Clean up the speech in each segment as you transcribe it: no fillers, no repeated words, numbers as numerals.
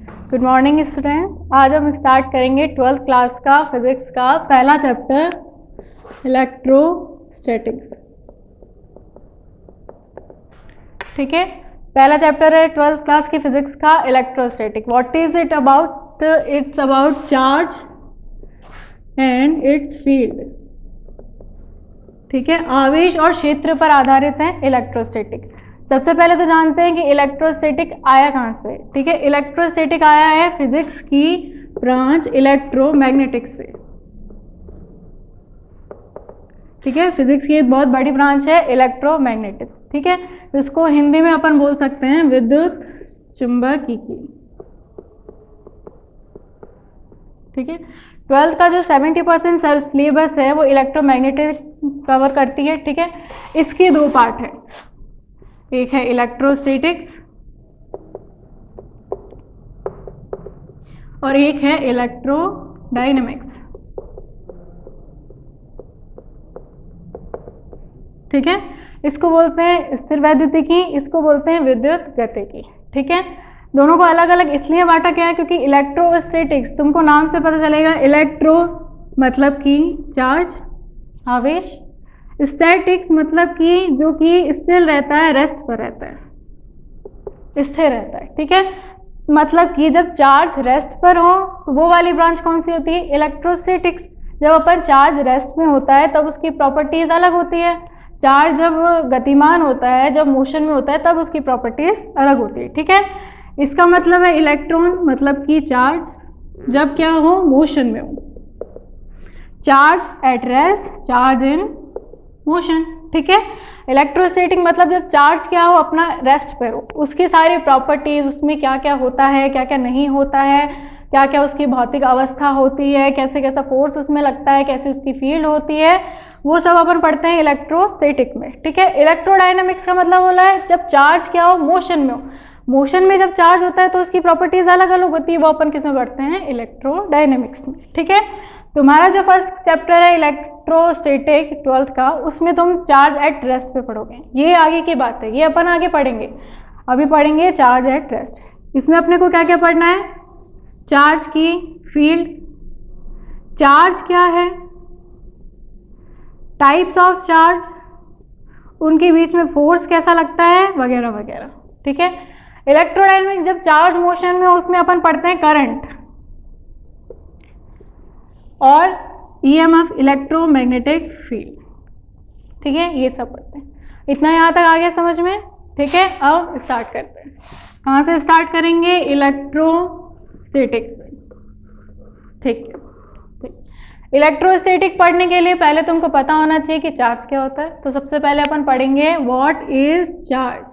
Good morning students. आज हम start करेंगे 12th क्लास का फिजिक्स का पहला चैप्टर इलेक्ट्रोस्टैटिक्स। ठीक है, पहला चैप्टर है 12th क्लास की फिजिक्स का electrostatic. What is it about? It's about charge and it's field. ठीक है, आवेश और क्षेत्र पर आधारित है इलेक्ट्रोस्टैटिक। सबसे पहले तो जानते हैं कि इलेक्ट्रोस्टैटिक आया कहाँ से। ठीक है, इलेक्ट्रोस्टैटिक आया है फिजिक्स की ब्रांच इलेक्ट्रोमैग्नेटिक्स से। ठीक है, फिजिक्स की एक बहुत बड़ी ब्रांच है इलेक्ट्रोमैग्नेटिक्स। ठीक है, जिसको हिंदी में अपन बोल सकते हैं विद्युत चुंबकीय। ठीक है, 12th का जो 70% सिलेबस है वो इलेक्ट्रोमैग्नेटिक कवर करती है। ठीक है, इसके दो पार्ट है, एक है इलेक्ट्रोस्टैटिक्स और एक है इलेक्ट्रोडायनेमिक्स। ठीक है, इसको बोलते हैं स्थिर वैद्युतिकी, इसको बोलते हैं विद्युत गतिकी। ठीक है, दोनों को अलग अलग इसलिए बांटा गया है क्योंकि इलेक्ट्रोस्टैटिक्स तुमको नाम से पता चलेगा, इलेक्ट्रो मतलब कि चार्ज आवेश, स्टैटिक्स मतलब कि जो कि स्टिल रहता है, रेस्ट पर रहता है, स्थिर रहता है। ठीक है, मतलब कि जब चार्ज रेस्ट पर हो तो वो वाली ब्रांच कौन सी होती है? इलेक्ट्रोस्टैटिक्स। जब अपन चार्ज रेस्ट में होता है तब उसकी प्रॉपर्टीज अलग होती है। चार्ज जब गतिमान होता है, जब मोशन में होता है, तब उसकी प्रॉपर्टीज अलग होती है। ठीक है, इसका मतलब है इलेक्ट्रॉन मतलब कि चार्ज जब क्या हो? मोशन में हो। Charge at rest, charge in motion. ठीक है, इलेक्ट्रोस्टैटिक मतलब जब चार्ज क्या हो? अपना रेस्ट पर हो, उसकी सारी प्रॉपर्टीज, उसमें क्या क्या होता है, क्या क्या नहीं होता है, क्या क्या उसकी भौतिक अवस्था होती है, कैसे कैसा फोर्स उसमें लगता है, कैसे उसकी फील्ड होती है, वो सब अपन पढ़ते हैं इलेक्ट्रोस्टैटिक में। ठीक है, इलेक्ट्रोडायनेमिक्स का मतलब बोला है जब चार्ज क्या हो? मोशन में हो। मोशन में जब चार्ज होता है तो उसकी प्रॉपर्टीज अलग अलग होती है, वो अपन किस में पढ़ते हैं? इलेक्ट्रोडायनेमिक्स में। ठीक है, तुम्हारा जो फर्स्ट चैप्टर है इलेक्ट्रोस्टैटिक 12th का, उसमें तुम चार्ज एट रेस्ट पे पढ़ोगे। ये आगे की बात है, ये अपन आगे पढ़ेंगे। अभी पढ़ेंगे चार्ज एट रेस्ट। इसमें अपने को क्या क्या पढ़ना है? चार्ज की फील्ड, चार्ज क्या है, टाइप्स ऑफ चार्ज, उनके बीच में फोर्स कैसा लगता है, वगैरह वगैरह। ठीक है, इलेक्ट्रोडायनेमिक्स जब चार्ज मोशन में, उसमें अपन पढ़ते हैं करंट और ईएमएफ इलेक्ट्रोमैग्नेटिक फील्ड। ठीक है, ये सब पढ़ते हैं। इतना यहाँ तक आ गया समझ में? ठीक है, अब स्टार्ट करते हैं। कहाँ से स्टार्ट करेंगे? इलेक्ट्रोस्टैटिक से। ठीक है, इलेक्ट्रोस्टैटिक पढ़ने के लिए पहले तुमको पता होना चाहिए कि चार्ज क्या होता है। तो सबसे पहले अपन पढ़ेंगे व्हाट इज चार्ज।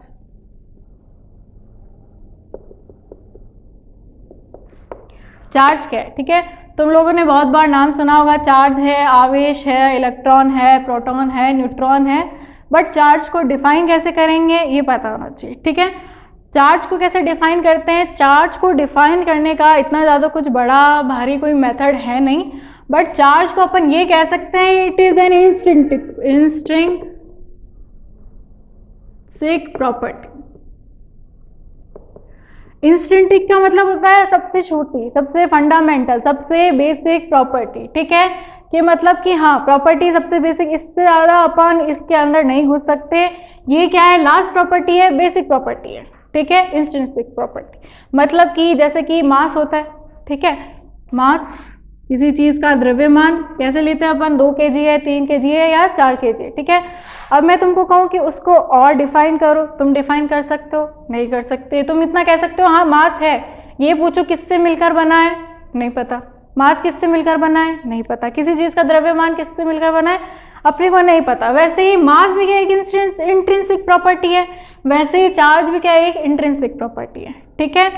चार्ज क्या है? ठीक है, तुम लोगों ने बहुत बार नाम सुना होगा, चार्ज है, आवेश है, इलेक्ट्रॉन है, प्रोटॉन है, न्यूट्रॉन है, बट चार्ज को डिफाइन कैसे करेंगे ये पता होना चाहिए। ठीक है, चार्ज को कैसे डिफाइन करते हैं? चार्ज को डिफाइन करने का इतना ज़्यादा कुछ बड़ा भारी कोई मेथड है नहीं, बट चार्ज को अपन ये कह सकते हैं, it is an intrinsic property. Intrinsic का मतलब होता है सबसे छोटी, सबसे फंडामेंटल, सबसे बेसिक प्रॉपर्टी। ठीक है, कि मतलब कि हाँ, प्रॉपर्टी सबसे बेसिक, इससे ज़्यादा अपन इसके अंदर नहीं घुस सकते। ये क्या है? लास्ट प्रॉपर्टी है, बेसिक प्रॉपर्टी है। ठीक है, इंस्ट्रिंसिक प्रॉपर्टी मतलब कि जैसे कि मास होता है। ठीक है, मास किसी चीज़ का द्रव्यमान कैसे लेते हैं अपन? 2 kg है, 3 kg है या 4 kg है। ठीक है, अब मैं तुमको कहूँ कि उसको और डिफाइन करो, तुम डिफाइन कर सकते हो? नहीं कर सकते। तुम इतना कह सकते हो हाँ मास है। ये पूछो किससे मिलकर बना है? नहीं पता। मास किससे मिलकर बना है? नहीं पता। किसी चीज़ का द्रव्यमान किससे मिलकर बना है? अपने को नहीं पता। वैसे ही मास भी क्या एक इंट्रिंसिक प्रॉपर्टी है, वैसे ही चार्ज भी क्या एक इंट्रिंसिक प्रॉपर्टी है। ठीक है,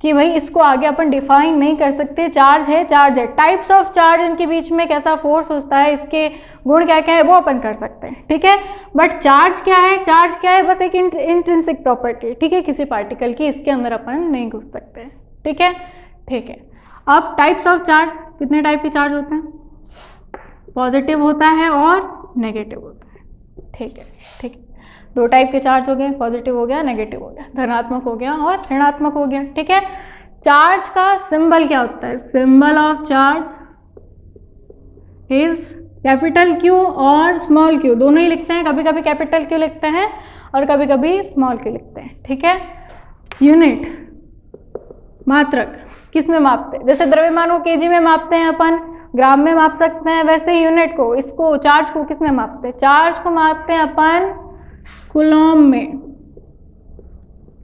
कि भाई इसको आगे अपन डिफाइन नहीं कर सकते। चार्ज है, चार्ज है। टाइप्स ऑफ चार्ज, इनके बीच में कैसा फोर्स होता है, इसके गुण क्या क्या है, वो अपन कर सकते हैं। ठीक है, बट चार्ज क्या है? चार्ज क्या है? बस एक इंट्रिंसिक प्रॉपर्टी। ठीक है, किसी पार्टिकल की, इसके अंदर अपन नहीं घुस सकते। ठीक है, ठीक है। अब टाइप्स ऑफ चार्ज, कितने टाइप के चार्ज होते हैं? पॉजिटिव होता है और नेगेटिव होता है। ठीक है, ठीक है, 2 टाइप के चार्ज हो गए, पॉजिटिव हो गया, नेगेटिव हो गया, धनात्मक हो गया और ऋणात्मक हो गया। ठीक है, चार्ज का सिंबल क्या होता है? Symbol of charge is capital Q और स्मॉल क्यू, दोनों ही लिखते हैं, कभी कभी कैपिटल क्यू लिखते हैं और कभी कभी स्मॉल क्यू लिखते हैं, ठीक है। यूनिट, मात्रक, किस में मापते हैं? जैसे द्रव्यमान को केजी में मापते हैं अपन, ग्राम में माप सकते हैं, वैसे ही यूनिट को, इसको चार्ज को किस में मापते हैं? चार्ज को मापते हैं अपन कूलॉम में।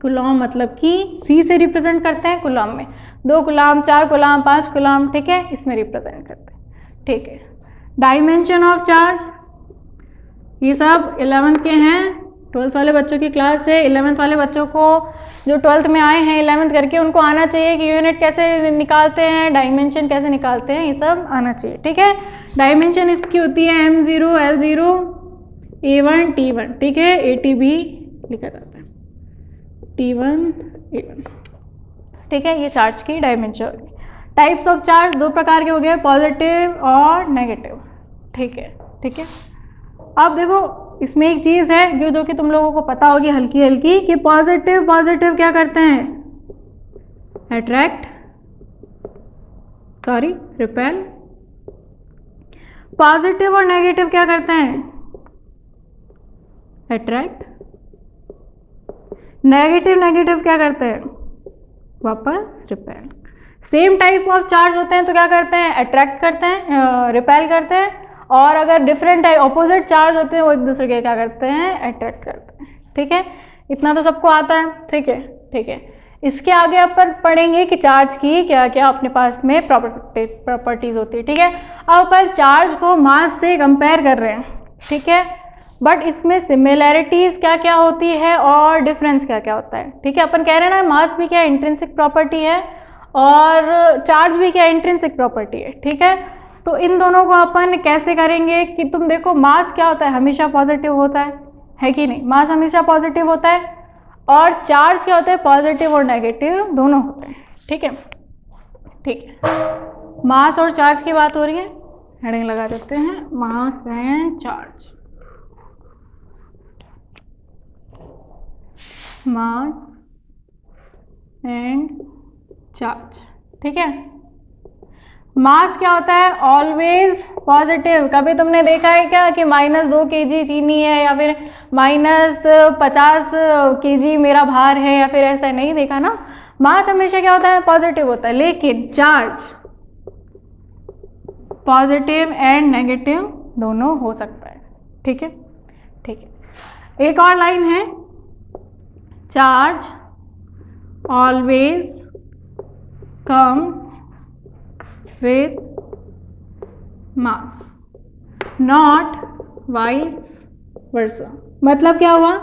कूलॉम मतलब कि सी से रिप्रेजेंट करते हैं कूलॉम में, 2 कूलॉम, 4 कूलॉम, 5 कूलॉम, ठीक है, इसमें रिप्रेजेंट करते हैं, ठीक है। डायमेंशन ऑफ चार्ज, ये सब 11th के हैं, 12th वाले बच्चों की क्लास है। 11th वाले बच्चों को जो 12th में आए हैं 11th करके, उनको आना चाहिए कि यूनिट कैसे निकालते हैं, डायमेंशन कैसे निकालते हैं, ये सब आना चाहिए, ठीक है। डायमेंशन इसकी होती है M0, L0, A1, T1, ठीक है, ATB लिखा जाता है, T1, A1, ठीक है। ये चार्ज की डायमेंशन होगी। टाइप्स ऑफ चार्ज 2 प्रकार के हो गए, पॉजिटिव और नेगेटिव, ठीक है, ठीक है। अब देखो इसमें एक चीज़ है जो कि तुम लोगों को पता होगी हल्की हल्की, कि पॉजिटिव क्या करते हैं? Attract, sorry repel. पॉजिटिव और नेगेटिव क्या करते हैं? अट्रैक्ट। नेगेटिव क्या करते हैं? वापस repel. Same type of charge होते हैं तो क्या करते हैं? अट्रैक्ट करते हैं, रिपेल करते हैं। और अगर डिफरेंट टाइप ऑपोजिट चार्ज होते हैं वो एक दूसरे के क्या करते हैं? अट्रैक्ट करते हैं, ठीक है। इतना तो सबको आता है, ठीक है, ठीक है। इसके आगे अपन पढ़ेंगे कि चार्ज की क्या क्या अपने पास में प्रॉपर्टीज होती है, ठीक है। अब अपन चार्ज को मास से कंपेयर कर रहे हैं, ठीक है, बट इसमें सिमिलैरिटीज क्या क्या होती है और डिफरेंस क्या क्या होता है, ठीक है। अपन कह रहे हैं ना मास भी क्या इंट्रिंसिक प्रॉपर्टी है और चार्ज भी क्या इंट्रिंसिक प्रॉपर्टी है, ठीक है। तो इन दोनों को अपन कैसे करेंगे कि तुम देखो मास क्या होता है? हमेशा पॉजिटिव होता है कि नहीं? मास हमेशा पॉजिटिव होता है। और चार्ज क्या होता है? पॉजिटिव और नेगेटिव दोनों होते हैं, ठीक है, ठीक है। मास और चार्ज की बात हो रही है, हेडिंग लगा देते हैं, mass and charge. Mass and charge, ठीक है। मास क्या होता है? Always positive. कभी तुमने देखा है क्या कि -2 kg चीनी है या फिर -50 kg मेरा भार है, या फिर ऐसा नहीं देखा ना। मास हमेशा क्या होता है? पॉजिटिव होता है। लेकिन चार्ज पॉजिटिव एंड नेगेटिव दोनों हो सकता है, ठीक है, ठीक है। एक और लाइन है, charge always comes with mass, not vice versa। मतलब क्या हुआ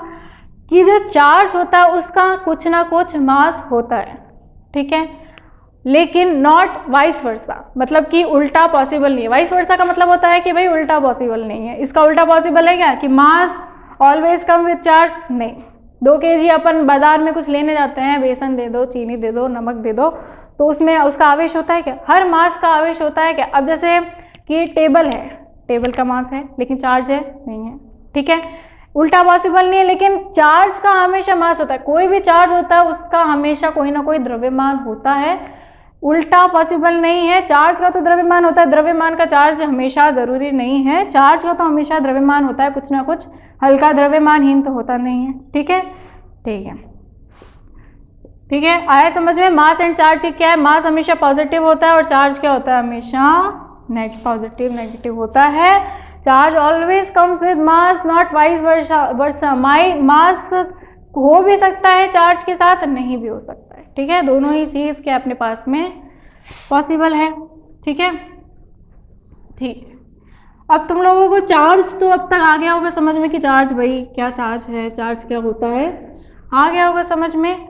कि जो चार्ज होता है उसका कुछ ना कुछ मास होता है, ठीक है, लेकिन नॉट वाइस वर्सा, मतलब कि उल्टा पॉसिबल नहीं है। वाइस वर्सा का मतलब होता है कि भाई उल्टा पॉसिबल नहीं है। इसका उल्टा पॉसिबल है क्या? कि मास ऑलवेज कम विथ चार्ज? नहीं। 2 kg अपन बाजार में कुछ लेने जाते हैं, बेसन दे दो, चीनी दे दो, नमक दे दो, तो उसमें उसका आवेश होता है क्या? हर मास का आवेश होता है क्या? अब जैसे कि टेबल है, टेबल का मास है लेकिन चार्ज है नहीं है, ठीक है, उल्टा पॉसिबल नहीं है। लेकिन चार्ज का हमेशा मास होता है, कोई भी चार्ज होता है उसका हमेशा कोई ना कोई द्रव्यमान होता है, उल्टा पॉसिबल नहीं है। चार्ज का तो द्रव्यमान होता है, द्रव्यमान का चार्ज हमेशा ज़रूरी नहीं है। चार्ज का तो हमेशा द्रव्यमान होता है, कुछ ना कुछ हल्का द्रव्यमानहीन तो होता नहीं है, ठीक है, ठीक है, ठीक है। आया समझ में? मास एंड चार्ज की क्या है? मास हमेशा पॉजिटिव होता है और चार्ज क्या होता है? हमेशा पॉजिटिव नेगेटिव होता है। Charge always comes with mass, not vice versa. Mass हो भी सकता है चार्ज के साथ, नहीं भी हो सकता है, ठीक है। दोनों ही चीज़ क्या अपने पास में पॉसिबल है, ठीक है, ठीक है। अब तुम लोगों को चार्ज तो अब तक आ गया होगा समझ में कि चार्ज भाई क्या चार्ज है, चार्ज क्या होता है, आ गया होगा समझ में।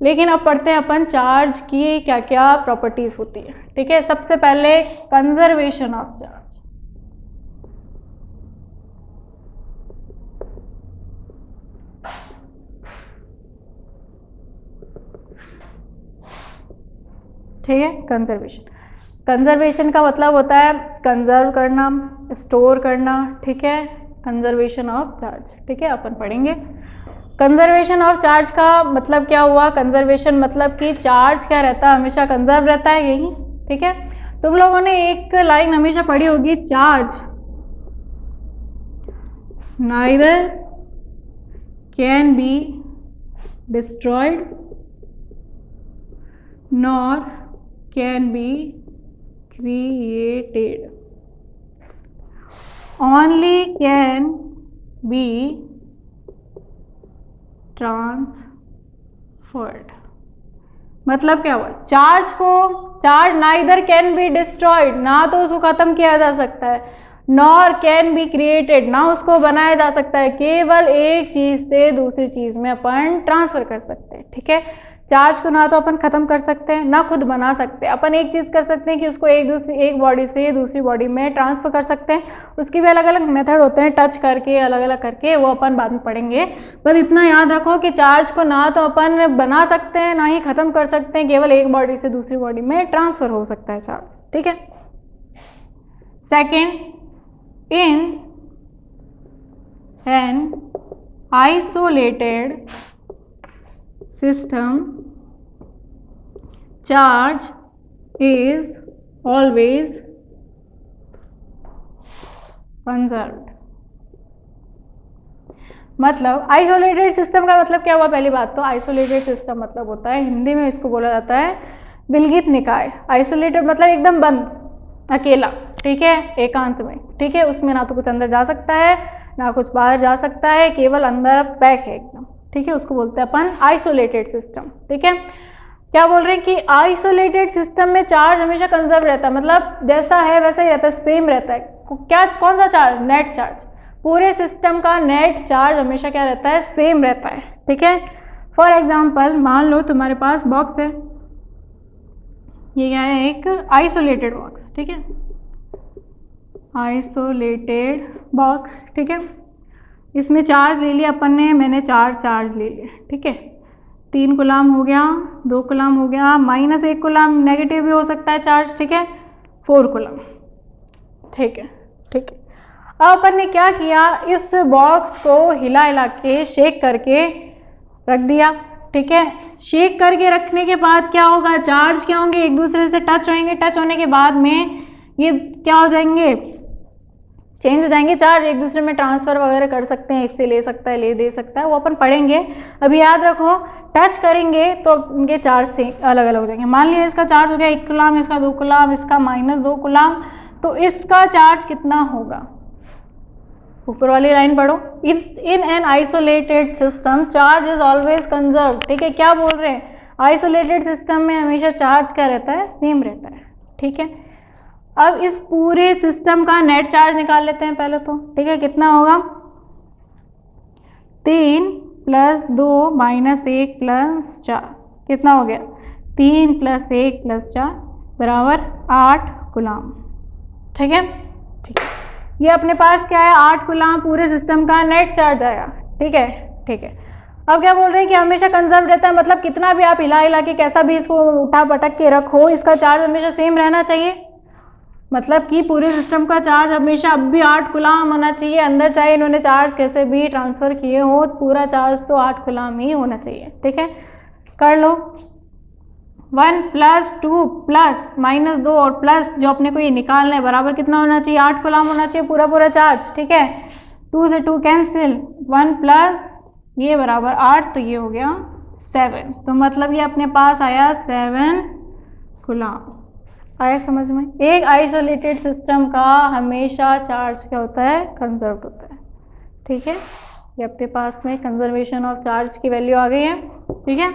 लेकिन अब पढ़ते हैं अपन चार्ज की क्या क्या प्रॉपर्टीज होती है, ठीक है। सबसे पहले कंजर्वेशन ऑफ चार्ज। ठीक है, कंजर्वेशन का मतलब होता है कंजर्व करना, स्टोर करना, ठीक है, कंजर्वेशन ऑफ चार्ज, ठीक है, अपन पढ़ेंगे। कंजर्वेशन ऑफ चार्ज का मतलब क्या हुआ? कंजर्वेशन मतलब कि चार्ज क्या रहता है? हमेशा कंजर्व रहता है, यही, ठीक है। तुम लोगों ने एक लाइन हमेशा पढ़ी होगी, charge neither can be destroyed nor can be created, only can be transferred। मतलब क्या हुआ? Charge neither can be destroyed, ना तो उसको खत्म किया जा सकता है, नॉर कैन बी क्रिएटेड, ना उसको बनाया जा सकता है, केवल एक चीज से दूसरी चीज में अपन ट्रांसफर कर सकते हैं, ठीक है। चार्ज को ना तो अपन खत्म कर सकते हैं, ना खुद बना सकते हैं। अपन एक चीज़ कर सकते हैं कि उसको एक बॉडी से दूसरी बॉडी में ट्रांसफ़र कर सकते हैं। उसकी भी अलग अलग मेथड होते हैं, टच करके, अलग अलग करके, वो अपन बाद में पढ़ेंगे। बस इतना याद रखो कि चार्ज को ना तो अपन बना सकते हैं, ना ही ख़त्म कर सकते हैं, केवल एक बॉडी से दूसरी बॉडी में ट्रांसफ़र हो सकता है चार्ज, ठीक है। Second, in an isolated system charge is always conserved। मतलब आइसोलेटेड सिस्टम का मतलब क्या हुआ? पहली बात तो आइसोलेटेड सिस्टम मतलब होता है, हिंदी में इसको बोला जाता है विलगित निकाय। आइसोलेटेड मतलब एकदम बंद, अकेला, ठीक है, एकांत में, ठीक है। उसमें ना तो कुछ अंदर जा सकता है, ना कुछ बाहर जा सकता है, केवल अंदर पैक है एकदम, ठीक है। उसको बोलते हैं अपन आइसोलेटेड सिस्टम, ठीक है। क्या बोल रहे हैं कि आइसोलेटेड सिस्टम में चार्ज हमेशा कंजर्व रहता है, मतलब जैसा है वैसा ही रहता है, सेम रहता है। क्या, कौन सा चार्ज? Net charge. पूरे सिस्टम का नेट चार्ज हमेशा क्या रहता है? सेम रहता है, ठीक है। फॉर एग्जाम्पल, मान लो तुम्हारे पास बॉक्स है, ये क्या है? एक आइसोलेटेड बॉक्स, ठीक है, आइसोलेटेड बॉक्स, ठीक है। इसमें चार्ज ले लिया अपन ने, मैंने 4 चार्ज ले लिए, ठीक है। 3 कूलम हो गया, 2 कूलम हो गया, -1 कूलम नेगेटिव भी हो सकता है चार्ज, ठीक है, 4 कूलम, ठीक है, ठीक है। अब अपन ने क्या किया? इस बॉक्स को हिला हिला के, शेक करके रख दिया, ठीक है। शेक करके रखने के बाद क्या होगा? चार्ज क्या होंगे? एक दूसरे से टच होंगे, टच होने के बाद में ये क्या हो जाएंगे? चेंज हो जाएंगे, चार्ज एक दूसरे में ट्रांसफ़र वगैरह कर सकते हैं, एक से ले सकता है, ले दे सकता है, वो अपन पढ़ेंगे। अभी याद रखो, टच करेंगे तो इनके चार्ज से अलग अलग हो जाएंगे। मान लिया इसका चार्ज हो गया 1 कूलम, इसका 2 कूलम, इसका -2 कूलम, तो इसका चार्ज कितना होगा? ऊपर वाली लाइन पढ़ो, if in an isolated system charge is always conserve, ठीक है। क्या बोल रहे हैं? आइसोलेटेड सिस्टम में हमेशा चार्ज क्या रहता है? सेम रहता है, ठीक है। अब इस पूरे सिस्टम का नेट चार्ज निकाल लेते हैं पहले तो, ठीक है। कितना होगा? 3 + 2 - 1 + 4, कितना हो गया? 3 + 1 + 4 बराबर 8 कूलम, ठीक है, ठीक है। ये अपने पास क्या है? 8 कूलम पूरे सिस्टम का नेट चार्ज आया, ठीक है, ठीक है। अब क्या बोल रहे हैं कि हमेशा कंजर्व रहता है, मतलब कितना भी आप हिला हिला के, कैसा भी इसको उठा पटक के रखो, इसका चार्ज हमेशा सेम रहना चाहिए। मतलब कि पूरे सिस्टम का चार्ज हमेशा अब भी 8 कूलम होना चाहिए अंदर, चाहे इन्होंने चार्ज कैसे भी ट्रांसफ़र किए हो, पूरा चार्ज तो 8 कूलम ही होना चाहिए, ठीक है। कर लो, 1 + 2 + -2 और प्लस जो अपने को ये निकालना है बराबर कितना होना चाहिए? 8 कूलम होना चाहिए पूरा पूरा चार्ज, ठीक है। 2 से 2 कैंसिल, 1 + ये बराबर 8, तो ये हो गया 7। तो मतलब ये अपने पास आया 7 कूलम। आया समझ में? एक आइसोलेटेड सिस्टम का हमेशा चार्ज क्या होता है? कंजर्व होता है, ठीक है। ये अपने पास में कंजर्वेशन ऑफ चार्ज की वैल्यू आ गई है, ठीक है,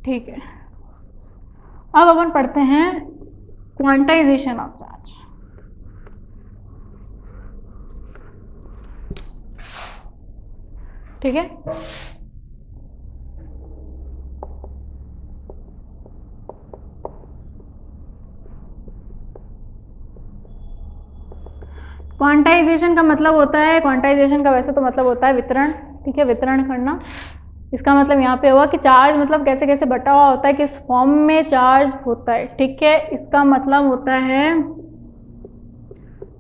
ठीक है। अब अपन पढ़ते हैं क्वांटाइजेशन ऑफ चार्ज, ठीक है। क्वांटाइजेशन का मतलब होता है, क्वांटाइजेशन का वैसे तो मतलब होता है वितरण, ठीक है, वितरण करना। इसका मतलब यहाँ पे हुआ कि चार्ज मतलब कैसे कैसे बटा हुआ होता है, किस फॉर्म में चार्ज होता है, ठीक है। इसका मतलब होता है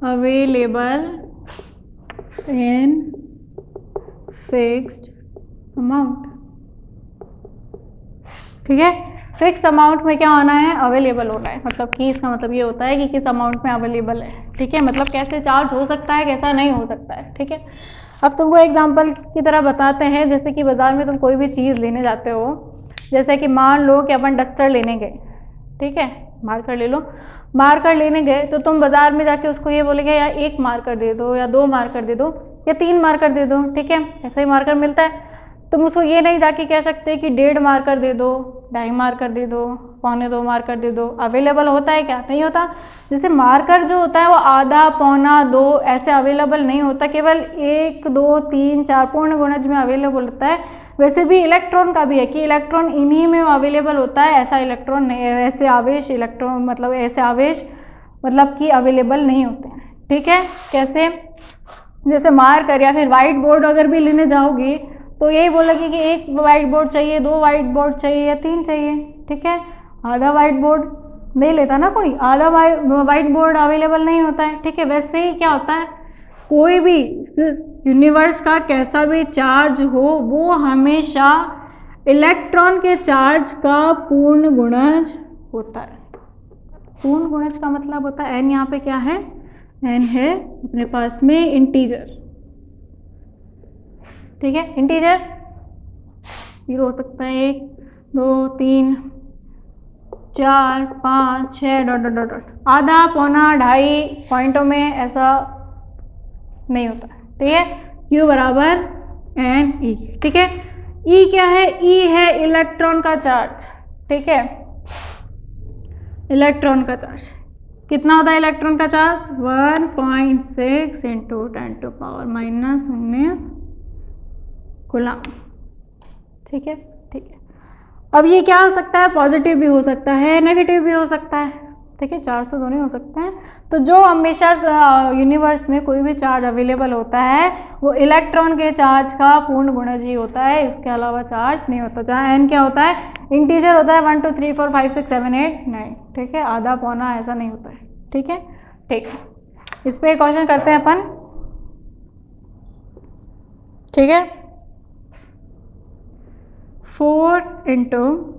अवेलेबल इन फिक्स्ड अमाउंट, ठीक है। फिक्स अमाउंट में क्या होना है, अवेलेबल होना है, मतलब कि इसका मतलब ये होता है कि किस अमाउंट में अवेलेबल है, ठीक है। मतलब कैसे चार्ज हो सकता है, कैसा नहीं हो सकता है, ठीक है। अब तुमको एग्जांपल की तरह बताते हैं, जैसे कि बाज़ार में तुम कोई भी चीज़ लेने जाते हो, जैसे कि मान लो कि अपन डस्टर लेने गए, ठीक है, मार्कर ले लो, मार्कर लेने गए तो तुम बाज़ार में जाके उसको ये बोलेंगे या 1 मार्कर दे दो या 2 मार्कर दे दो या 3 मार्कर दे दो, ठीक है, ऐसे ही मार्कर मिलता है। तुम उसको ये नहीं जाके कह सकते कि 1.5 मार्कर दे दो, 2.5 मार्कर दे दो, 1.25 मार्कर दे दो। अवेलेबल होता है क्या, नहीं होता। जैसे मार्कर जो होता है वो आधा, पौना, 2 ऐसे अवेलेबल नहीं होता, केवल 1, 2, 3, 4 पूर्ण गुणज में अवेलेबल होता है। वैसे भी इलेक्ट्रॉन का भी है कि इलेक्ट्रॉन इन्हीं में अवेलेबल होता है, ऐसा इलेक्ट्रॉन नहीं, ऐसे आवेश इलेक्ट्रॉन मतलब ऐसे आवेश मतलब कि अवेलेबल नहीं होते हैं, ठीक है। कैसे, जैसे मार्कर या फिर वाइट बोर्ड अगर भी लेने जाओगे तो यही बोलोगे कि 1 वाइट बोर्ड चाहिए, 2 वाइट बोर्ड चाहिए या 3 चाहिए, ठीक है। आधा वाइट बोर्ड नहीं लेता ना कोई, आधा वाइट बोर्ड अवेलेबल नहीं होता है, ठीक है। वैसे ही क्या होता है, कोई भी यूनिवर्स का कैसा भी चार्ज हो वो हमेशा इलेक्ट्रॉन के चार्ज का पूर्ण गुणज होता है। पूर्ण गुणज का मतलब होता है n, यहाँ पे क्या है, n है अपने पास में इंटीजर, ठीक है। इंटीजर 0 हो सकता है, 1, 2, 3, 4, 5, 6 डॉट डॉट डॉट डॉट, आधा, पौना, 2.5 पॉइंटों में ऐसा नहीं होता, ठीक है। Q बराबर n E, ठीक है। E क्या है, E है इलेक्ट्रॉन का चार्ज, ठीक है। इलेक्ट्रॉन का चार्ज कितना होता है, इलेक्ट्रॉन का चार्ज 1.6 इंटू 10⁻⁻19 कूलम, ठीक है, ठीक है। अब ये क्या हो सकता है, पॉजिटिव भी हो सकता है, नेगेटिव भी हो सकता है, ठीक है, चार्ज तो दोनों हो सकते हैं। तो जो हमेशा यूनिवर्स में कोई भी चार्ज अवेलेबल होता है वो इलेक्ट्रॉन के चार्ज का पूर्ण गुणज ही होता है, इसके अलावा चार्ज नहीं होता। जहाँ n क्या होता है, इंटीजर होता है, 1 2 3 4 5 6 7 8 9, ठीक है, आधा, पौना ऐसा नहीं होता है, ठीक है, ठीक है। इस पर एक क्वेश्चन करते हैं अपन, ठीक है। 4 इंटू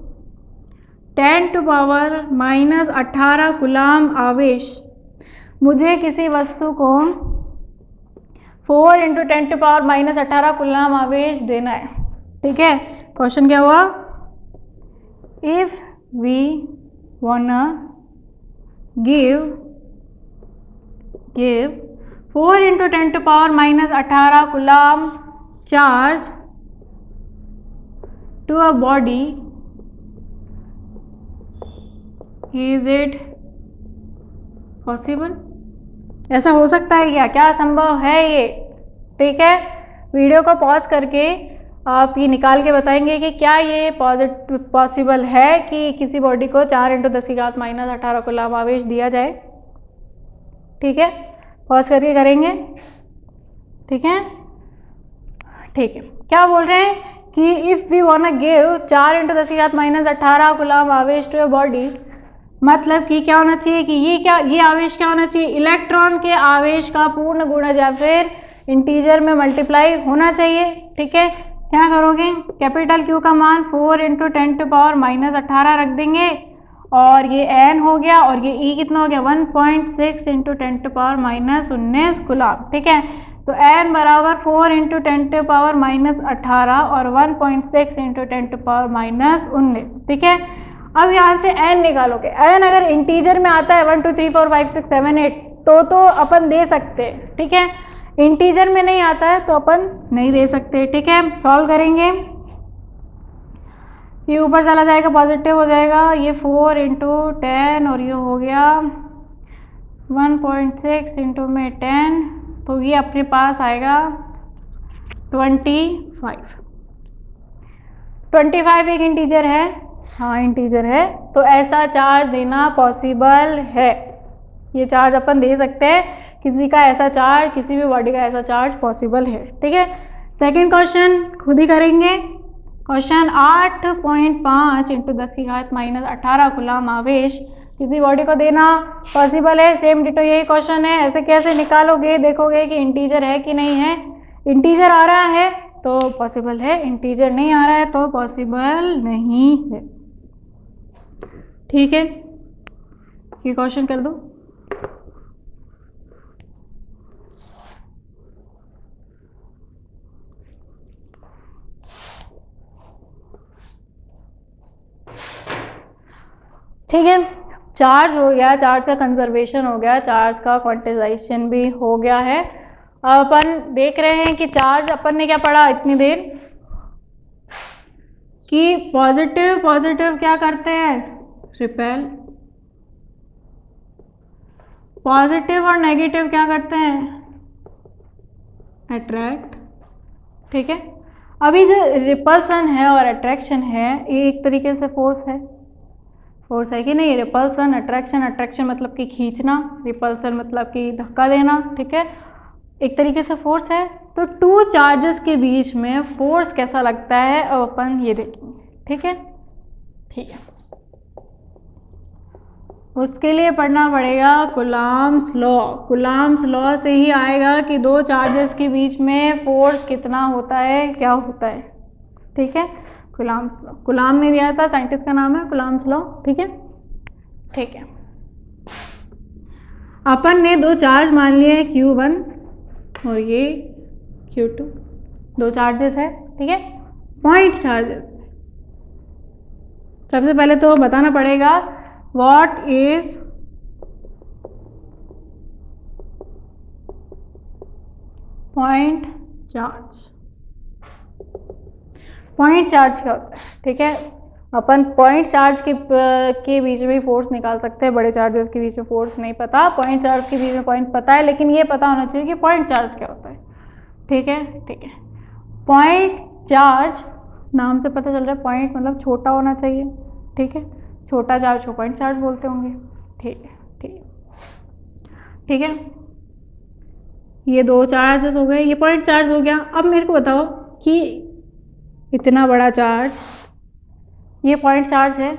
10⁻⁻18 कूलम आवेश, मुझे किसी वस्तु को 4 इंटू 10⁻⁻18 कूलम आवेश देना है, ठीक है। क्वेश्चन क्या हुआ, if we wanna give 4 into 10⁻⁻18 coulomb charge to a body, is it possible? ऐसा हो सकता है क्या, क्या संभव है ये, ठीक है। वीडियो को पॉज करके आप ये निकाल के बताएंगे कि क्या ये पॉसिबल है कि किसी बॉडी को 4 इंटू 10⁻⁻18 कूलम आवेश दिया जाए, ठीक है। पॉज करके करेंगे, ठीक है, ठीक है। क्या बोल रहे हैं कि if we want give 4 into 10⁻18 coulomb आवेश टू ए बॉडी, मतलब कि क्या होना चाहिए कि ये आवेश क्या होना चाहिए, इलेक्ट्रॉन के आवेश का पूर्ण गुणज या फिर इंटीजर में मल्टीप्लाई होना चाहिए, ठीक है। क्या करोगे, कैपिटल Q का मान 4 इंटू 10⁻⁻18 रख देंगे और ये n हो गया और ये E कितना हो गया 1.6 इंटू 10⁻⁻19 कूलम, ठीक है। तो n बराबर 4 इंटू 10⁻⁻18 और 1.6 इंटू 10⁻⁻19, ठीक है। अब यहाँ से n निकालोगे, n अगर इंटीजर में आता है 1 2 3 4 5 6 7 8 तो अपन दे सकते हैं, ठीक है। इंटीजर में नहीं आता है तो अपन नहीं दे सकते, ठीक है। सॉल्व करेंगे, ये ऊपर चला जाएगा, पॉजिटिव हो जाएगा, ये 4 इंटू 10 और ये हो गया 1.6 इंटू में 10, तो ये अपने पास आएगा 25 एक इंटीजर है, हाँ इंटीजर है, तो ऐसा चार्ज देना पॉसिबल है। ये चार्ज अपन दे सकते हैं, किसी का ऐसा चार्ज, किसी भी बॉडी का ऐसा चार्ज पॉसिबल है, ठीक है। सेकंड क्वेश्चन खुद ही करेंगे। क्वेश्चन 8.5 इंटू 10⁻18 कूलम आवेश किसी बॉडी को देना पॉसिबल है। सेम डिटो यही क्वेश्चन है। ऐसे कैसे निकालोगे, देखोगे कि इंटीजर है कि नहीं है। इंटीजर आ रहा है तो पॉसिबल है, इंटीजर नहीं आ रहा है तो पॉसिबल नहीं है। ठीक है, ये क्वेश्चन कर दो। ठीक है, चार्ज हो गया, चार्ज का कंजर्वेशन हो गया, चार्ज का क्वांटाइजेशन भी हो गया है। अब अपन देख रहे हैं कि चार्ज, अपन ने क्या पढ़ा इतनी देर कि पॉजिटिव पॉजिटिव क्या करते हैं, रिपेल, पॉजिटिव और नेगेटिव क्या करते हैं, अट्रैक्ट। ठीक है, अभी जो रिपल्सन है और अट्रैक्शन है ये एक तरीके से फोर्स है, फोर्स है कि नहीं। रिपल्सन, अट्रैक्शन, अट्रैक्शन मतलब कि खींचना, रिपल्सन मतलब कि धक्का देना। ठीक है, एक तरीके से फोर्स है। तो टू चार्जेस के बीच में फोर्स कैसा लगता है अब अपन ये देखेंगे। ठीक है, ठीक है, उसके लिए पढ़ना पड़ेगा कूलम्ब्स लॉ। कूलम्ब्स लॉ से ही आएगा कि दो चार्जेस के बीच में फोर्स कितना होता है, क्या होता है। ठीक है, कूलम्ब्स लॉ, कूलाम ने दिया था, साइंटिस्ट का नाम है कूलम्ब्स लॉ। ठीक है, ठीक है, अपन ने दो चार्ज मान लिए Q1 और ये Q2, दो चार्जेस है। ठीक है, पॉइंट चार्जेस। सबसे पहले तो बताना पड़ेगा what is point charge. Point charge क्या होता है। ठीक है, अपन पॉइंट चार्ज के बीच में फोर्स निकाल सकते हैं, बड़े चार्जेस के बीच में फोर्स नहीं पता, पॉइंट चार्ज के बीच में पॉइंट पता है, लेकिन ये पता होना चाहिए कि पॉइंट चार्ज क्या होता है। ठीक है, ठीक है, पॉइंट चार्ज नाम से पता चल रहा है, पॉइंट मतलब छोटा होना चाहिए। ठीक है, छोटा चार्ज को पॉइंट चार्ज बोलते होंगे। ठीक है, ठीक है, ठीक है, ये दो चार्जेस हो गए, ये पॉइंट चार्ज हो गया। अब मेरे को बताओ कि इतना बड़ा चार्ज, ये पॉइंट चार्ज है,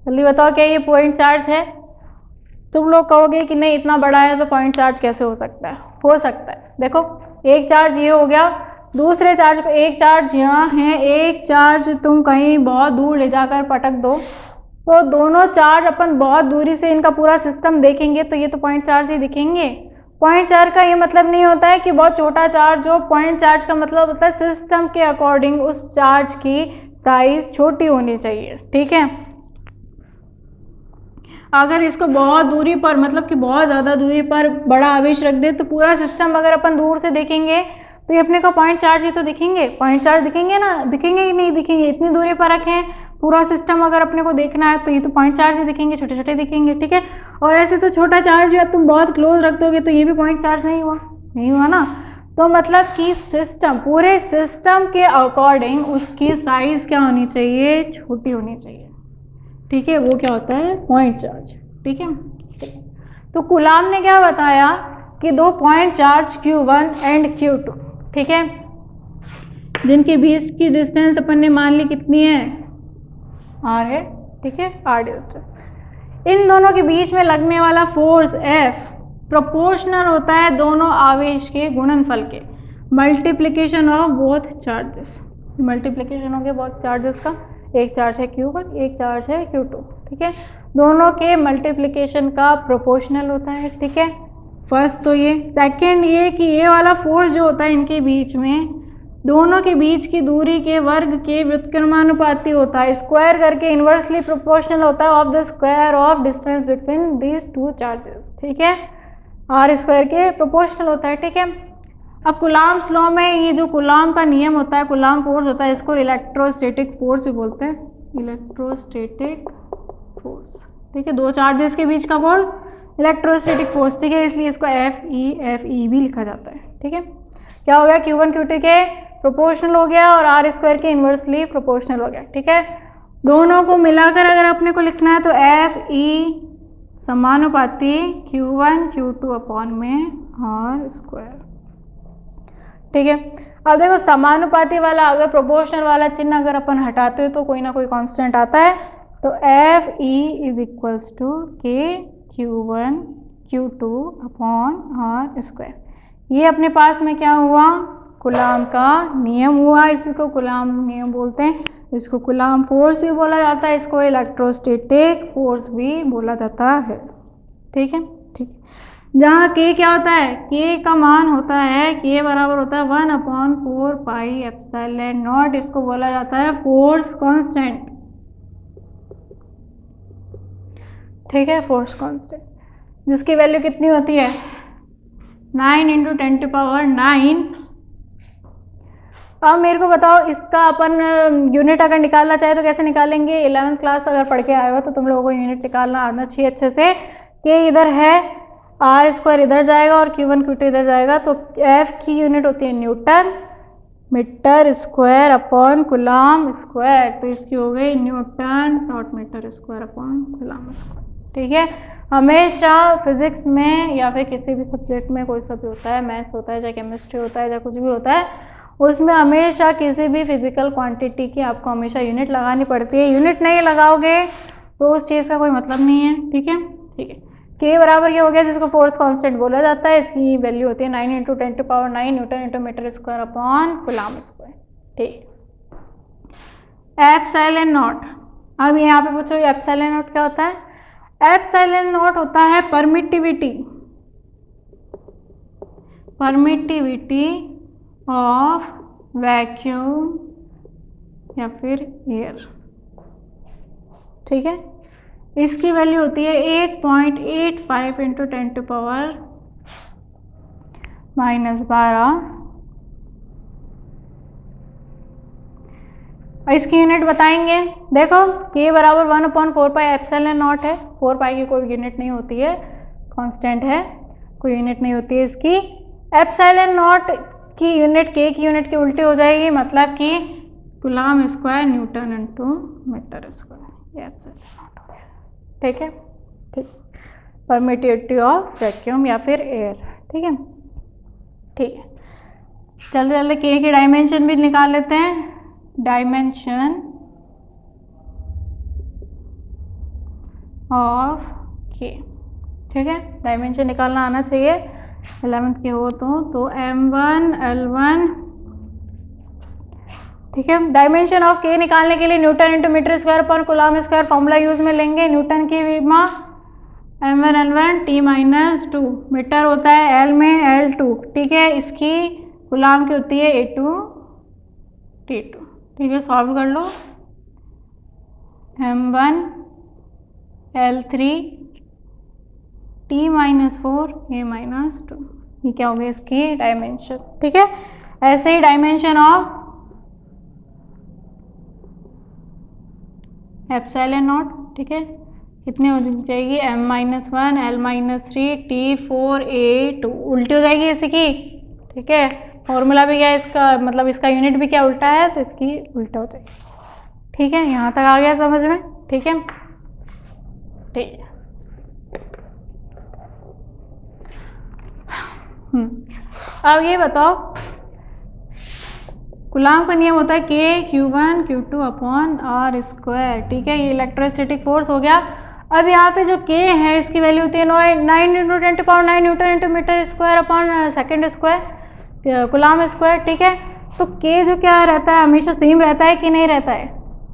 जल्दी बताओ क्या ये पॉइंट चार्ज है। तुम लोग कहोगे कि नहीं इतना बड़ा है तो पॉइंट चार्ज कैसे हो सकता है। हो सकता है, देखो एक चार्ज ये हो गया, दूसरे चार्ज पे एक चार्ज यहाँ है, एक चार्ज तुम कहीं बहुत दूर ले जाकर पटक दो, तो दोनों चार्ज अपन बहुत दूरी से इनका पूरा सिस्टम देखेंगे तो ये तो पॉइंट चार्ज ही दिखेंगे। पॉइंट चार्ज का ये मतलब नहीं होता है कि बहुत छोटा चार्ज हो, पॉइंट चार्ज का मतलब होता है सिस्टम के अकॉर्डिंग उस चार्ज की साइज छोटी होनी चाहिए। ठीक है, अगर इसको बहुत दूरी पर, मतलब कि बहुत ज़्यादा दूरी पर बड़ा आवेश रख दे तो पूरा सिस्टम अगर अपन दूर से देखेंगे तो ये अपने को पॉइंट चार्ज ही तो दिखेंगे, पॉइंट चार्ज दिखेंगे ना, दिखेंगे कि नहीं दिखेंगे। इतनी दूरी पर रखें पूरा सिस्टम अगर अपने को देखना है तो ये तो पॉइंट चार्ज ही दिखेंगे, छोटे छोटे दिखेंगे। ठीक है, और ऐसे तो छोटा चार्ज भी अब तुम बहुत क्लोज रख दोगे तो ये भी पॉइंट चार्ज नहीं हुआ, नहीं हुआ ना। तो मतलब कि सिस्टम, पूरे सिस्टम के अकॉर्डिंग उसकी साइज क्या होनी चाहिए, छोटी होनी चाहिए। ठीक है, वो क्या होता है, पॉइंट चार्ज। ठीक है, तो कूलाम ने क्या बताया कि दो point charge Q1 and Q2, ठीक है, जिनके बीच की डिस्टेंस अपन ने मान ली कितनी है, R है। ठीक है, R डिस्टेंस, इन दोनों के बीच में लगने वाला फोर्स F प्रोपोर्शनल होता है दोनों आवेश के गुणनफल के, multiplication of both charges. Multiplication हो गया बोथ चार्जेस का, एक चार्ज है Q1, एक चार्ज है Q2। ठीक है, दोनों के मल्टीप्लिकेशन का प्रोपोर्शनल होता है। ठीक है, फर्स्ट तो ये, सेकंड ये कि ये वाला फोर्स जो होता है इनके बीच में, दोनों के बीच की दूरी के वर्ग के व्युत्क्रमानुपाती होता है, स्क्वायर करके इन्वर्सली प्रोपोर्शनल होता है of the square of distance between these two charges. ठीक है, R स्क्वायर के प्रोपोर्शनल होता है। ठीक है, अब कूलाम्स लॉ में ये जो कूलाम का नियम होता है, कूलाम फोर्स होता है, इसको इलेक्ट्रोस्टैटिक फोर्स भी बोलते हैं, इलेक्ट्रोस्टैटिक फोर्स। ठीक है, दो चार्जेस के बीच का फोर्स इलेक्ट्रोस्टैटिक फोर्स। ठीक है, इसलिए इसको FE भी लिखा जाता है। ठीक है, क्या हो गया, Q1 Q2 के प्रोपोर्शनल हो गया और R स्क्वायर के इन्वर्सली प्रोपोर्शनल हो गया। ठीक है, दोनों को मिलाकर अगर अपने को लिखना है तो FE समानुपाती Q1 Q2 अपॉन में R स्क्वायर। ठीक है, अब देखो समानुपाती वाला, अगर प्रोपोर्शनल वाला चिन्ह अगर अपन हटाते हो तो कोई ना कोई कांस्टेंट आता है, तो FE is equals to K Q1 Q2 upon R square. ये अपने पास में क्या हुआ, कूलाम का नियम हुआ, इसी को कूलाम नियम बोलते हैं। इसको कूलाम फोर्स भी बोला जाता है, इसको इलेक्ट्रोस्टैटिक फोर्स भी बोला जाता है। ठीक है, ठीक है। जहाँ के क्या होता है, के का मान होता है, के बराबर होता है 1/4 पाई एप्सिलॉन नॉट, इसको बोला जाता है फोर्स कांस्टेंट। ठीक है, फोर्स कांस्टेंट, जिसकी वैल्यू कितनी होती है 9 × 10⁹। अब मेरे को बताओ, इसका अपन यूनिट अगर निकालना चाहे तो कैसे निकालेंगे। 11th क्लास अगर पढ़ के आए हो तो तुम लोगों को यूनिट निकालना आना चाहिए अच्छे से। के इधर है, r² इधर जाएगा और Q1 Q2 इधर जाएगा, तो F की यूनिट होती है newton metre square upon coulomb square, तो इसकी हो गई newton dot metre square upon coulomb square. ठीक है, हमेशा फिजिक्स में या फिर किसी भी सब्जेक्ट में, कोई सा भी होता है, मैथ्स होता है चाहे केमिस्ट्री होता है चाहे कुछ भी होता है, उसमें हमेशा किसी भी फिजिकल क्वांटिटी की आपको हमेशा यूनिट लगानी पड़ती है। यूनिट नहीं लगाओगे तो उस चीज़ का कोई मतलब नहीं है। ठीक है, ठीक है। के बराबर ये हो गया जिसको फोर्स कांस्टेंट बोला जाता है, इसकी वैल्यू होती है 9 × 10⁹ newton metre square upon coulomb square. ठीक, एप्सिलॉन नॉट। अब यहाँ पे पूछो एप्सिलॉन नॉट क्या होता है। एप्सिलॉन नॉट होता है परमिटिविटी ऑफ वैक्यूम या फिर एयर। ठीक है, इसकी वैल्यू होती है 8.85 × 10⁻⁻12। इसकी यूनिट बताएंगे। देखो, के बराबर 1/4 पाई एप्सिलॉन नॉट है। 4 पाई की कोई यूनिट नहीं होती है, कांस्टेंट है, कोई यूनिट नहीं होती है इसकी। एप्सिलॉन नॉट की यूनिट के की यूनिट की उल्टी हो जाएगी, मतलब कि coulomb square newton into metre square, ये एप्सिलॉन नॉट हो गया। ठीक है, ठीक। परमिटिविटी ऑफ वैक्यूम या फिर एयर। ठीक है, ठीक है। जल्दी जल्दी के की डायमेंशन भी निकाल लेते हैं। डायमेंशन ऑफ के, ठीक है, डायमेंशन निकालना आना चाहिए 11th के हो तो m1 l1। ठीक है, डायमेंशन ऑफ के निकालने के लिए न्यूटन इंटू मीटर स्क्वायर पर कूलाम स्क्वायर फॉर्मूला यूज में लेंगे। न्यूटन की विमा m1 l1 T-2, मीटर होता है l में l2। ठीक है, इसकी कूलाम की होती है A2 T2। ठीक है, सॉल्व कर लो। m1 l3 T-4 A-2, ये क्या हो गया इसकी डायमेंशन। ठीक है, ऐसे ही डायमेंशन ऑफ एप्सिलॉन नॉट। ठीक है, कितनी हो जाएगी m-1 l-3 T4 A2, उल्टी हो जाएगी इसकी। ठीक है, फॉर्मूला भी क्या है इसका, मतलब इसका यूनिट भी क्या उल्टा है, तो इसकी उल्टा हो जाएगी। ठीक है, यहाँ तक आ गया समझ में। ठीक है, ठीक है। अब ये बताओ, कूलाम का नियम होता है के Q1 Q2 upon R square. ठीक है, ये इलेक्ट्रोस्टैटिक फोर्स हो गया। अब यहाँ पे जो के है इसकी वैल्यू होती है 9 × 10⁹ newton into metre square upon second square coulomb square. ठीक है, तो के जो क्या रहता है हमेशा सेम रहता है कि नहीं रहता है।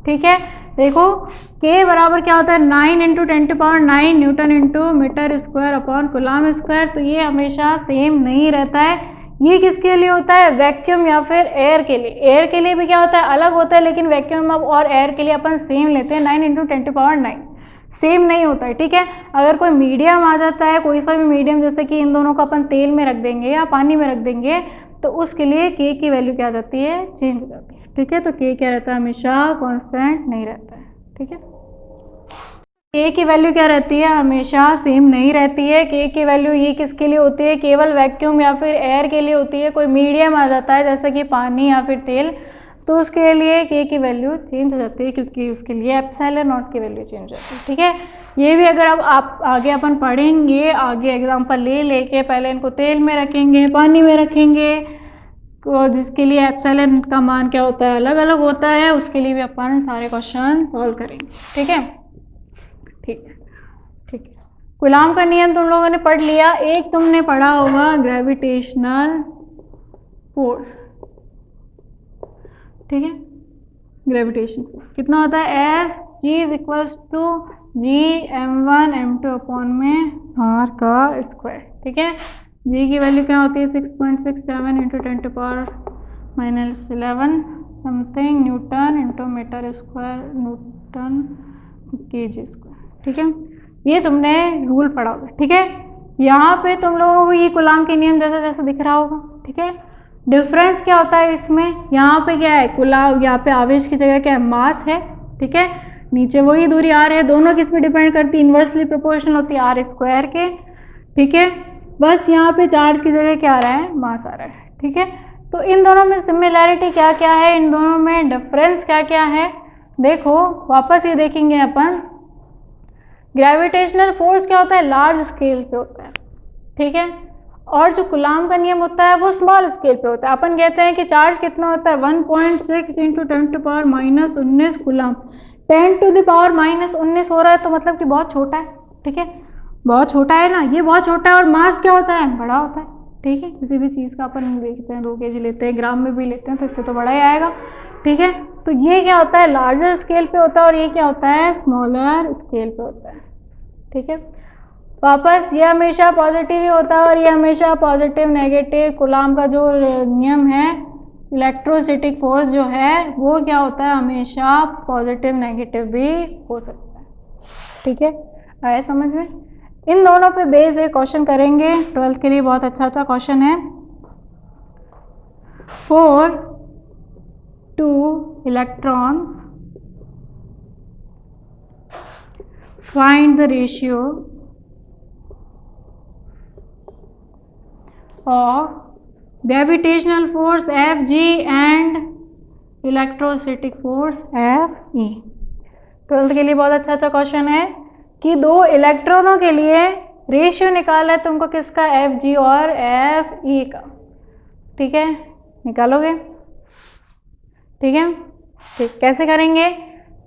ठीक है, देखो के बराबर क्या होता है 9 × 10⁹ newton into metre square upon coulomb square, तो ये हमेशा सेम नहीं रहता है। ये किसके लिए होता है, वैक्यूम या फिर एयर के लिए। एयर के लिए भी क्या होता है, अलग होता है, लेकिन वैक्यूम और एयर के लिए अपन सेम लेते हैं 9 × 10⁹, सेम नहीं होता है। ठीक है, अगर कोई मीडियम आ जाता है, कोई सा भी मीडियम, जैसे कि इन दोनों को अपन तेल में रख देंगे या पानी में रख देंगे, तो उसके लिए के की वैल्यू क्या आ जाती है, चेंज हो जाती है। ठीक है, तो के क्या रहता है, हमेशा कांस्टेंट नहीं रहता है। ठीक है, के की वैल्यू क्या रहती है, हमेशा सेम नहीं रहती है। के की वैल्यू ये किसके लिए होती है, केवल वैक्यूम या फिर एयर के लिए होती है। कोई मीडियम आ जाता है जैसे कि पानी या फिर तेल, तो उसके लिए के की वैल्यू चेंज हो जाती है, क्योंकि उसके लिए एप्सिलॉन नॉट की वैल्यू चेंज हो जाती है। ठीक है, ये भी अगर अब आप आगे अपन पढ़ेंगे, आगे एग्जाम्पल ले लेके पहले इनको तेल में रखेंगे, पानी में रखेंगे, तो जिसके लिए एप्सिलॉन का मान क्या होता है, अलग अलग होता है, उसके लिए भी अपन सारे क्वेश्चन सॉल्व करेंगे। ठीक है, ठीक है, ठीक है। कूलाम का नियम तुम लोगों ने पढ़ लिया। एक तुमने पढ़ा होगा ग्रेविटेशनल फोर्स। ठीक है, ग्रेविटेशन फोर्स कितना होता है, F G is equals to G m1 m2 upon में r का स्क्वायर। ठीक है, जी की वैल्यू क्या होती है 6.67 into 10⁻11 something newton into metre square newton kg square. ठीक है, ये तुमने रूल पढ़ा होगा। ठीक है, यहाँ पे तुम लोगों को ये कूलाम के नियम जैसा जैसा दिख रहा होगा। ठीक है, डिफरेंस क्या होता है इसमें, यहाँ पे क्या है कूलाम, यहाँ पे आवेश की जगह क्या है मास है। ठीक है, नीचे वही दूरी r है, दोनों किस पे डिपेंड करती है, इन्वर्सली प्रोपोर्शनल होती है r स्क्वायर के। ठीक है, बस यहाँ पे चार्ज की जगह क्या आ रहा है, मास आ रहा है। ठीक है, तो इन दोनों में सिमिलैरिटी क्या क्या है, इन दोनों में डिफरेंस क्या क्या है, देखो वापस ये देखेंगे अपन। ग्रेविटेशनल फोर्स क्या होता है, लार्ज स्केल पे होता है। ठीक है, और जो कूलाम का नियम होता है वो स्मॉल स्केल पे होता है। अपन कहते हैं कि चार्ज कितना होता है 1.6 इंटू 10⁻−19 कूलाम, 10⁻−19 हो रहा है तो मतलब कि बहुत छोटा है। ठीक है, बहुत छोटा है ना, ये बहुत छोटा है। और मास क्या होता है, बड़ा होता है। ठीक है, किसी भी चीज़ का अपन देखते हैं 2 kg लेते हैं, ग्राम में भी लेते हैं तो इससे तो बड़ा ही आएगा। ठीक है, तो ये क्या होता है लार्जर स्केल पे होता है और ये क्या होता है स्मॉलर स्केल पे होता है। ठीक है, वापस ये हमेशा पॉजिटिव ही होता है और ये हमेशा पॉजिटिव नेगेटिव। कूलाम का जो नियम है, इलेक्ट्रोस्टैटिक फोर्स जो है वो क्या होता है हमेशा पॉजिटिव नेगेटिव भी हो सकता है। ठीक है, आए समझ में। इन दोनों पे बेस एक क्वेश्चन करेंगे 12th के लिए, बहुत अच्छा क्वेश्चन है। 4 2 electrons find the ratio of gravitational force Fg and electrostatic force Fe। 12th के लिए बहुत अच्छा क्वेश्चन है कि 2 इलेक्ट्रॉनों के लिए रेशियो निकाला है तुमको किसका, Fg और Fe का। ठीक है, निकालोगे। ठीक है, ठीक कैसे करेंगे,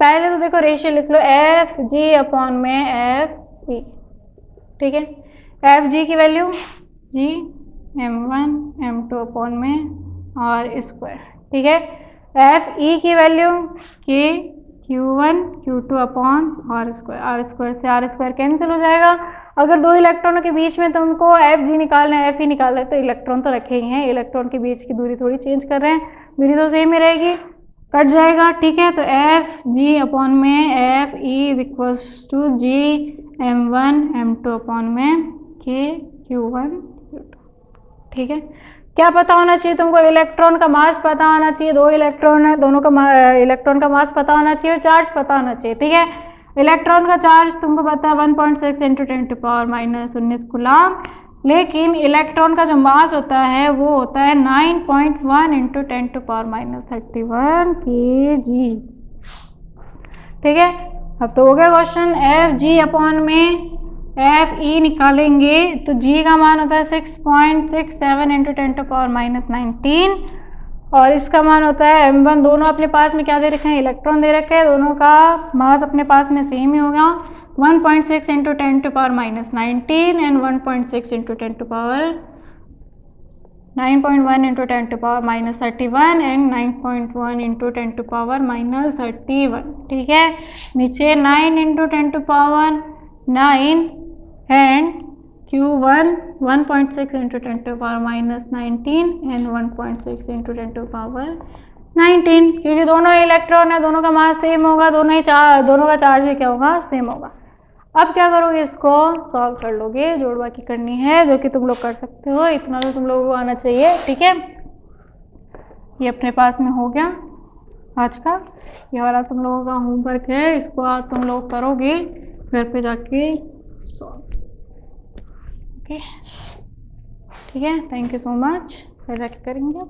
पहले तो देखो रेशियो लिख लो Fg अपॉन में Fe। ठीक है, Fg की value g m1 m2 upon में r स्क्वायर। ठीक है, Fe की value k q1 q2 upon r square से r स्क्वायर कैंसिल हो जाएगा। अगर 2 इलेक्ट्रॉनों के बीच में तुमको Fg निकालना है Fe निकालना है तो इलेक्ट्रॉन तो रखे ही हैं, इलेक्ट्रॉन के बीच की दूरी थोड़ी चेंज कर रहे हैं, दूरी तो सेम ही रहेगी, कट जाएगा। ठीक है, तो Fg अपॉन में Fe is equals to g m1 m2 upon में k q1 q2। ठीक है, क्या पता होना चाहिए तुमको, इलेक्ट्रॉन का मास पता होना चाहिए, 2 इलेक्ट्रॉन है, दोनों का इलेक्ट्रॉन का मास पता होना चाहिए और चार्ज पता होना चाहिए। ठीक है, इलेक्ट्रॉन का चार्ज तुमको पता है 1.6 इंटू 10⁻−19 कूलाम, लेकिन इलेक्ट्रॉन का जो मास होता है वो होता है 9.1 इंटू 10⁻31 kg। ठीक है, अब तो हो गया क्वेश्चन। Fg अपॉन में Fe निकालेंगे तो g का मान होता है 6.67 इंटू 10⁻19 और इसका मान होता है m1। दोनों अपने पास में क्या दे रखे हैं, इलेक्ट्रॉन दे रखे हैं, दोनों का मास अपने पास में सेम ही होगा 1.6 into 10⁻19 and 1.6 into 9.1 into 10⁻31 and 9.1 into 10⁻31। ठीक है, नीचे 9 into 10⁻9 and q1 1.6 into 10⁻19 and 1.6 into 10⁻19, क्योंकि दोनों इलेक्ट्रॉन है, दोनों का मास सेम होगा, दोनों का चार्ज भी क्या होगा, सेम होगा। अब क्या करोगे, इसको सॉल्व कर लोगे, जोड़ बाकी करनी है जो कि तुम लोग कर सकते हो, इतना तो तुम लोगों को आना चाहिए। ठीक है, ये अपने पास में हो गया आज का, ये वाला तुम लोगों का होमवर्क है, इसको आज तुम लोग करोगे घर पे जाके सॉल्व। ओके, ठीक है, थैंक यू सो मच, फिर करेंगे।